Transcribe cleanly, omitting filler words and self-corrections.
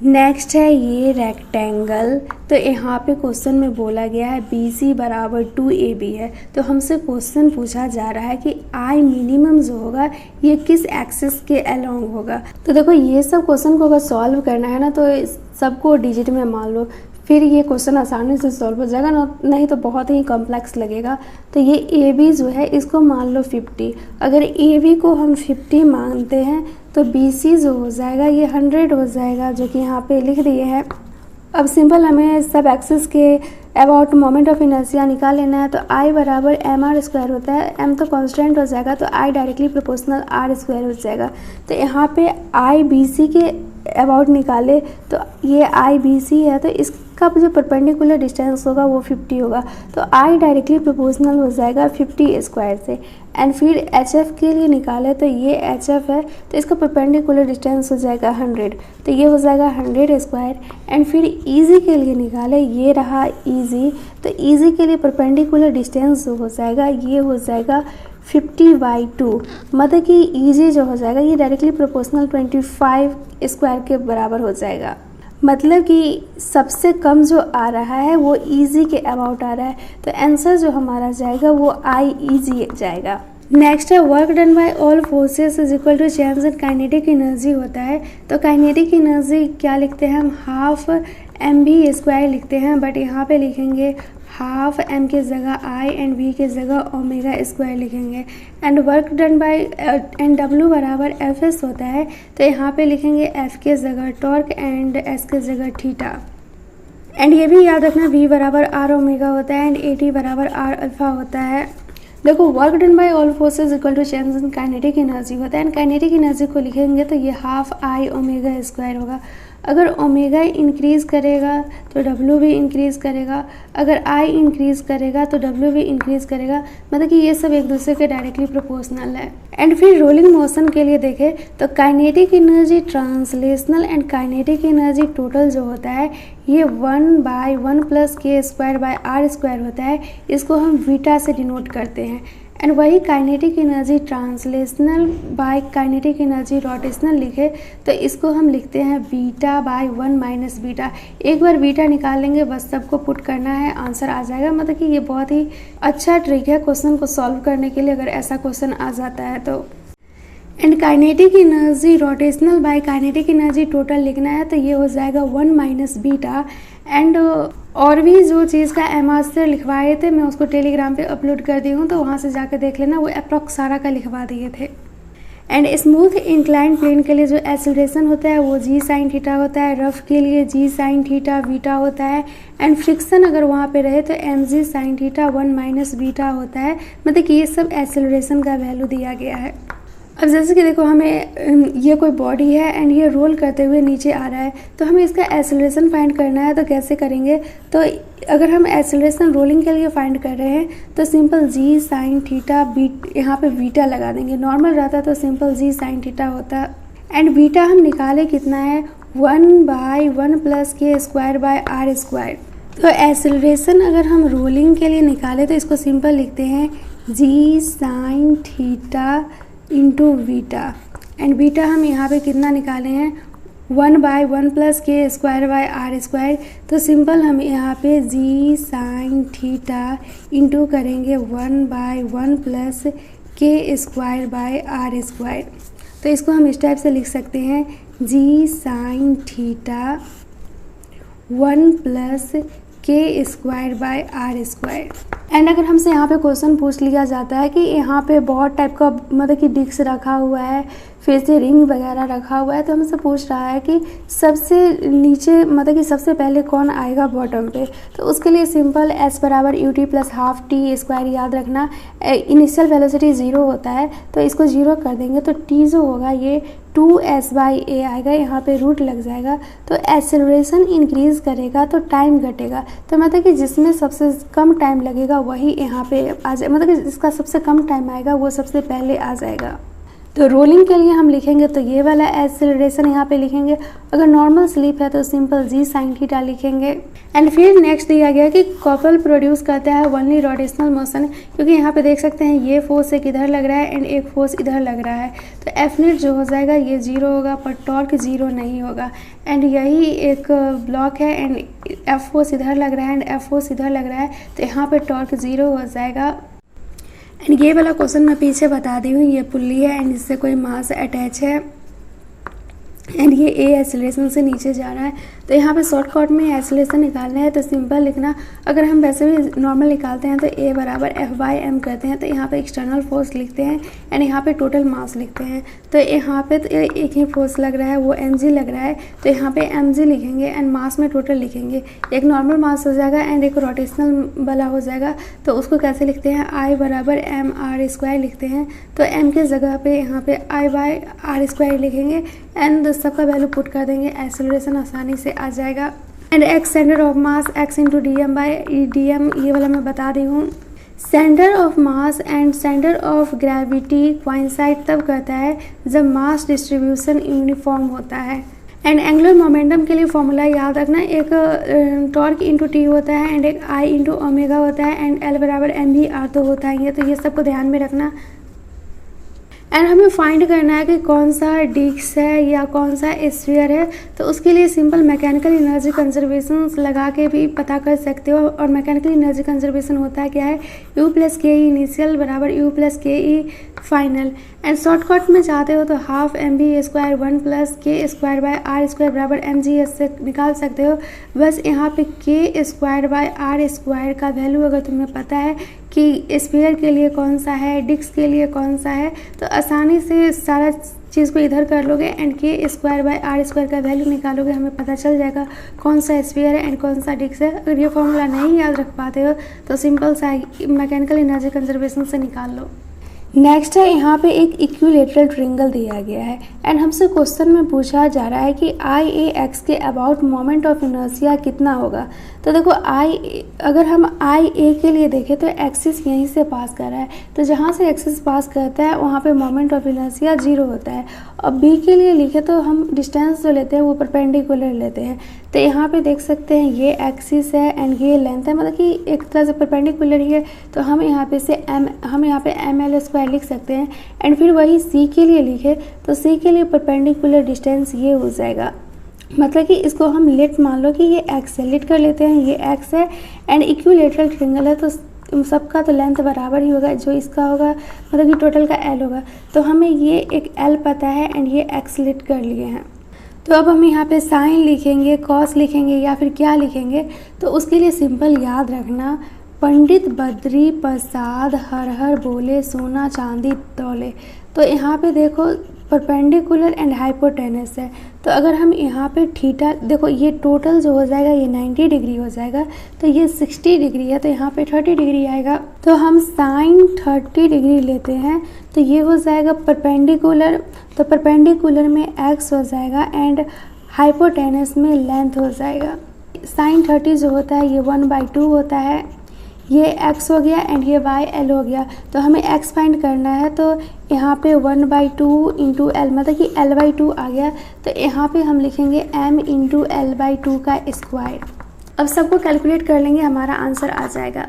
Next है ये rectangle. तो यहाँ पे क्वेश्चन में बोला गया है BC बराबर 2AB है। तो हमसे क्वेश्चन पूछा जा रहा है कि आई मिनिमम जो होगा ये किस एक्सिस के अलोंग होगा। तो देखो ये सब क्वेश्चन को अगर सॉल्व करना है ना तो सबको डिजिट में मान लो, फिर ये क्वेश्चन आसानी से सॉल्व हो जाएगा ना, नहीं तो बहुत ही कॉम्प्लेक्स लगेगा। तो ये AB जो है इसको मान लो 50। अगर AB को हम 50 मानते हैं तो BC जो हो जाएगा ये 100 हो जाएगा, जो कि यहाँ पे लिख दिए हैं। अब सिंपल हमें सब एक्सिस के अबाउट मोमेंट ऑफ इनर्शिया निकाल लेना है। तो I बराबर mr² होता है, m तो कांस्टेंट हो जाएगा तो I डायरेक्टली प्रोपोर्शनल r² हो जाएगा। तो यहाँ पे I BC के अबाउट निकाले तो ये I BC है, तो इसका जो परपेंडिकुलर डिस्टेंस होगा वो 50 होगा। तो I डायरेक्टली प्रोपोर्शनल हो जाएगा 50² से। एंड फिर HF के लिए निकाले तो ये HF है, तो इसका परपेंडिकुलर डिस्टेंस हो जाएगा 100, तो ये हो जाएगा 100²। एंड फिर EG के लिए निकाले, ये रहा EG, तो EG के लिए परपेंडिकुलर डिस्टेंस जो हो जाएगा ये हो जाएगा 50/2, मतलब कि EG जो हो जाएगा ये डायरेक्टली प्रोपोर्शनल 25² के बराबर हो जाएगा। मतलब कि सबसे कम जो आ रहा है वो EG के अबाउट आ रहा है, तो आंसर जो हमारा जाएगा वो IEG जाएगा। नेक्स्ट है work done by all forces is equal to change in kinetic energy होता है। तो काइनेटिक एनर्जी क्या लिखते हैं हम, हाफ mv² लिखते हैं, बट यहाँ पे लिखेंगे हाफ m के जगह I एंड v के जगह ओमेगा² लिखेंगे। And work done bye and W बराबर Fs होता है, तो यहाँ पे लिखेंगे F के जगह टॉर्क एंड S के जगह थीटा। एंड ये भी याद रखना V बराबर R ओमेगा होता है एंड AT बराबर R अल्फा होता है। देखो work done by all forces equal to change in kinetic energy होता है, एंड काइनेटिक एनर्जी को लिखेंगे तो ये हाफ I ओमेगा² होगा। अगर ओमेगा इंक्रीज़ करेगा तो W भी इंक्रीज़ करेगा, अगर I इंक्रीज़ करेगा तो W भी इंक्रीज़ करेगा, मतलब कि ये सब एक दूसरे के डायरेक्टली प्रोपोर्शनल है। एंड फिर रोलिंग मोशन के लिए देखें तो kinetic energy translational and kinetic energy total जो होता है ये 1/1 + k² होता है, इसको हम बीटा से डिनोट करते हैं। एंड वही kinetic energy translational by kinetic energy rotational लिखे तो इसको हम लिखते हैं β/1 - बीटा। एक बार बीटा निकाल लेंगे, बस सबको पुट करना है, आंसर आ जाएगा। मतलब कि ये बहुत ही अच्छा ट्रिक है क्वेश्चन को सॉल्व करने के लिए, अगर ऐसा क्वेश्चन आ जाता है तो। And kinetic energy rotational by kinetic energy total लिखना है तो ये हो जाएगा 1 - बीटा। एंड और भी जो चीज़ का एमास्टर लिखवाए थे मैं उसको टेलीग्राम पे अपलोड कर दी हूँ, तो वहाँ से जाकर देख लेना, वो अप्रॉक्स सारा का लिखवा दिए थे। एंड स्मूथ इंक्लाइन प्लेन के लिए जो एक्सेलरेशन होता है वो G sin थीटा होता है, रफ के लिए G sin थीटा बीटा होता है। एंड फ्रिक्शन अगर वहाँ पे रहे तो mg sin थीटा 1 - बीटा होता है। मतलब कि ये सब एक्सेलरेशन का वैल्यू दिया गया है। अब जैसे कि देखो हमें ये कोई बॉडी है एंड ये रोल करते हुए नीचे आ रहा है, तो हमें इसका एक्सेलरेशन फाइंड करना है, तो कैसे करेंगे। तो अगर हम एक्सेलरेशन रोलिंग के लिए फाइंड कर रहे हैं तो सिंपल G sin थीटा यहाँ पे बीटा लगा देंगे। नॉर्मल रहता तो सिंपल G sin थीटा होता। एंड बीटा हम निकाले कितना है 1/1 + k² तो एक्सेलरेशन अगर हम रोलिंग के लिए निकाले तो इसको सिंपल लिखते हैं G sin theta into beta. And beta हम यहाँ पे कितना निकाले हैं 1/1 + k² तो सिंपल हम यहाँ पे G sin थीटा इंटू करेंगे 1/1 + k² तो इसको हम इस टाइप से लिख सकते हैं G sin theta 1 + k² and अगर हमसे यहाँ पे क्वेश्चन पूछ लिया जाता है कि यहाँ पे बहुत टाइप का मतलब कि डिस्क रखा हुआ है, फिर से रिंग वगैरह रखा हुआ है, तो हमसे पूछ रहा है कि सबसे नीचे मतलब कि सबसे पहले कौन आएगा बॉटम पे। तो उसके लिए सिंपल S बराबर ut + ½ t² याद रखना। इनिशियल वेलोसिटी 0 होता है तो इसको 0 कर देंगे तो t जो होगा ये 2s/a आएगा, यहाँ पे रूट लग जाएगा। तो एक्सेलरेशन इंक्रीज़ करेगा तो टाइम घटेगा, तो मतलब कि जिसमें सबसे कम टाइम लगेगा वही यहाँ पे आ जाए, मतलब कि जिसका सबसे कम टाइम आएगा वो सबसे पहले आ जाएगा। तो रोलिंग के लिए हम लिखेंगे तो ये वाला एक्सेलरेशन यहाँ पे लिखेंगे। अगर नॉर्मल स्लिप है तो सिंपल जी साइन थीटा लिखेंगे। एंड फिर नेक्स्ट दिया गया कि कपल प्रोड्यूस करता है ओनली रोटेशनल मोशन, क्योंकि यहाँ पे देख सकते हैं ये फोर्स एक इधर लग रहा है एंड एक फोर्स इधर लग रहा है, तो एफ नेट जो हो जाएगा ये 0 होगा पर टॉर्क 0 नहीं होगा। एंड यही एक ब्लॉक है एंड एफ फोर्स इधर लग रहा है एंड एफ फोर्स इधर लग रहा है, तो यहाँ पे टॉर्क 0 हो जाएगा। एंड ये वाला क्वेश्चन मैं पीछे बता दी हूँ, ये पुल्ली है एंड इससे कोई मास अटैच है एंड ये ए एक्सेलरेशन से नीचे जा रहा है। तो यहाँ पे शॉर्टकट में एक्सेलरेशन निकालना है तो सिंपल लिखना, अगर हम वैसे भी नॉर्मल निकालते हैं तो ए बराबर एफ बाई एम करते हैं, तो यहाँ पे एक्सटर्नल फोर्स लिखते हैं एंड यहाँ पे टोटल मास लिखते हैं। तो यहाँ पे तो एक ही फोर्स लग रहा है वो एम जी लग रहा है, तो यहाँ पे एम जी लिखेंगे एंड मास में टोटल लिखेंगे। एक नॉर्मल मास हो जाएगा एंड एक रोटेशनल वाला हो जाएगा, तो उसको कैसे लिखते हैं, आई बराबर एम आर स्क्वायर लिखते हैं। तो एम के जगह पे यहाँ पे आई बाई आर स्क्वायर लिखेंगे एंड सबका वैल्यू पुट कर देंगे, एक्सेलरेशन आसानी से आ जाएगा। And x centre of mass x into D M by D M, ये वाला मैं बता रही हूँ। Centre of mass and centre of gravity coincide तब करता है जब मास डिस्ट्रीब्यूशन यूनिफॉर्म होता है। एंड एंगुलर मोमेंटम के लिए फॉर्मूला याद रखना, एक टॉर्क इंटू टी होता है एंड एक आई इंटू ओमेगा होता है एंड एल बराबर एम भी आर तो होता ही है, तो ये सबको ध्यान में रखना। एंड हमें फाइंड करना है कि कौन सा डिस्क है या कौन सा स्फीयर है, तो उसके लिए सिंपल मैकेनिकल एनर्जी कंजर्वेशन लगा के भी पता कर सकते हो। और मैकेनिकल एनर्जी कंजर्वेशन होता है क्या है, U plus K E initial बराबर U plus K E final. And shortcut में चाहते हो तो half M B square 1 plus K square by R square बराबर एम जी एस से निकाल सकते हो। बस यहाँ पे K square by R square का वैल्यू अगर तुम्हें पता है कि स्फीयर के लिए कौन सा है, डिस्क के लिए कौन सा है, तो आसानी से सारा चीज़ को इधर कर लोगे एंड के स्क्वायर बाय आर स्क्वायर का वैल्यू निकालोगे, हमें पता चल जाएगा कौन सा स्फीयर है एंड कौन सा डिस्क है। अगर ये फॉर्मूला नहीं याद रख पाते हो तो सिंपल सा मैकेनिकल एनर्जी कंजर्वेशन से निकाल लो। नेक्स्ट है, यहाँ पे एक इक्विलेटरल ट्रायंगल दिया गया है एंड हमसे क्वेश्चन में पूछा जा रहा है कि आई ए एक्स के अबाउट मोमेंट ऑफ इनर्शिया कितना होगा। तो देखो अगर हम आई ए के लिए देखें तो एक्सिस यहीं से पास कर रहा है, तो जहाँ से एक्सिस पास करता है वहाँ पे मोमेंट ऑफ इनर्शिया 0 होता है। और बी के लिए लिखे तो हम डिस्टेंस जो लेते हैं वो परपेंडिकुलर लेते हैं, तो यहाँ पे देख सकते हैं ये एक्सिस है एंड ये लेंथ है, मतलब कि एक तरह से परपेंडिकुलर ही है, तो हम यहाँ पे एम एल स्क्वायर लिख सकते हैं। एंड फिर वही सी के लिए लिखे तो सी के लिए परपेंडिकुलर डिस्टेंस ये हो जाएगा, मतलब कि इसको हम लेट मान लो कि ये एक्स है, लेट कर लेते हैं, ये एक्स है एंड इक्विलेटरल ट्रायंगल है तो सबका तो लेंथ बराबर ही होगा, जो इसका होगा मतलब कि टोटल का एल होगा। तो हमें ये एक एल पता है एंड ये एक्स लेट कर लिए हैं। तो अब हम यहाँ पे साइन लिखेंगे, कॉस लिखेंगे या फिर क्या लिखेंगे, तो उसके लिए सिंपल याद रखना, पंडित बद्री प्रसाद हर हर बोले सोना चांदी तौले। तो यहाँ पे देखो परपेंडिकुलर एंड हाइपोटेनस है, तो अगर हम यहाँ पे थीटा देखो, ये टोटल जो हो जाएगा ये 90 डिग्री हो जाएगा, तो ये 60 डिग्री है तो यहाँ पे 30 डिग्री आएगा। तो हम साइन 30 डिग्री लेते हैं तो ये हो जाएगा परपेंडिकुलर, तो परपेंडिकुलर में एक्स हो जाएगा एंड हाइपोटेनस में लेंथ हो जाएगा। साइन 30 जो होता है ये 1/2 होता है, ये x हो गया एंड ये y l हो गया। तो हमें x फाइंड करना है, तो यहाँ पे 1/2 इंटू एल मतलब कि l/2 आ गया, तो यहाँ पे हम लिखेंगे m इंटू l/2 का स्क्वायर। अब सबको कैलकुलेट कर लेंगे, हमारा आंसर आ जाएगा।